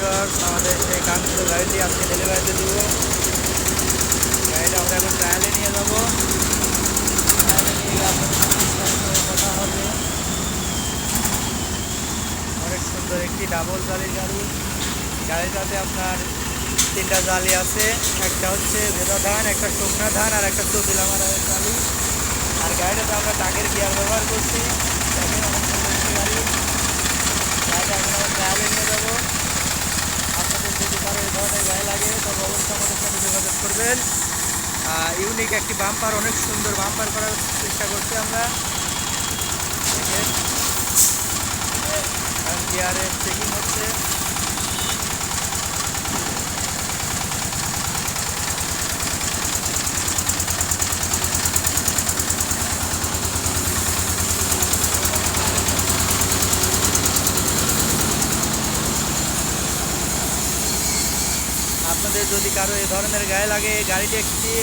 Viewers, আমাদের সেই কাঙ্ক্ষিত গাড়িটি আজকে ডেলিভারিতে দিব। গাড়িটা আমরা এখন ট্রায়ালে নিয়ে যাবো। ট্রায়ালে নিয়ে গিয়ে আপনাদের সাথে বিস্তারিত কথা হবে। অনেক সুন্দর একটি ডাবল জালির গাড়ি। গাড়িটাতে আপনার 3টা জালি আছে, একটা হচ্ছে ভেজা ধান, একটা শুকনা ধান আর একটা চবিলা মারা জালি। আর গাড়িটাতে আমরা টাকের গিয়ার ব্যবহার করছি। দেখেন অনেক সুন্দর একটি গাড়ি। গাড়িটা এখন আমরা ট্রায়ালে নিয়ে যাবো। আপনাদের যদি কারো এই ধরনের গাড়ি লাগে তবে অবশ্যই আমাদের সাথে যোগাযোগ করবেন। ইউনিক একটি বাম্পার, অনেক সুন্দর বাম্পার করার চেষ্টা করছি আমরা। দেখেন গিয়ারের চেকিং হচ্ছে। আপনাদের যদি কারো এই ধরনের গায়ে লাগে, গাড়িটি একটি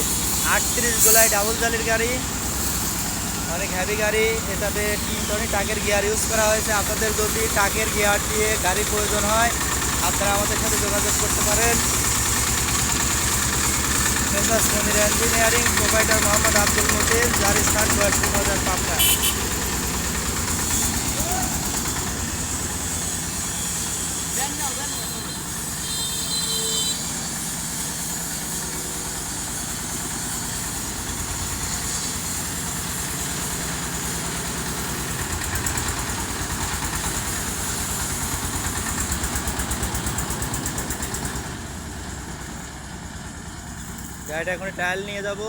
38 গোলায় ডাবল জালির গাড়ি, অনেক হ্যাভি গাড়ি। এটাতে 3 টনের টাকের গিয়ার ইউজ করা হয়েছে। আপনাদের যদি টাকের গিয়ার দিয়ে গাড়ির প্রয়োজন হয় আপনারা আমাদের সাথে যোগাযোগ করতে পারেন। মেসার্স মনির ইঞ্জিনিয়ারিং, প্রোভাইডার মোহাম্মদ আব্দুল মতিন, যার স্থান কয়েকটি বাজার, পাবনা। গাড়িটা এখন ট্রায়াল নিয়ে যাব।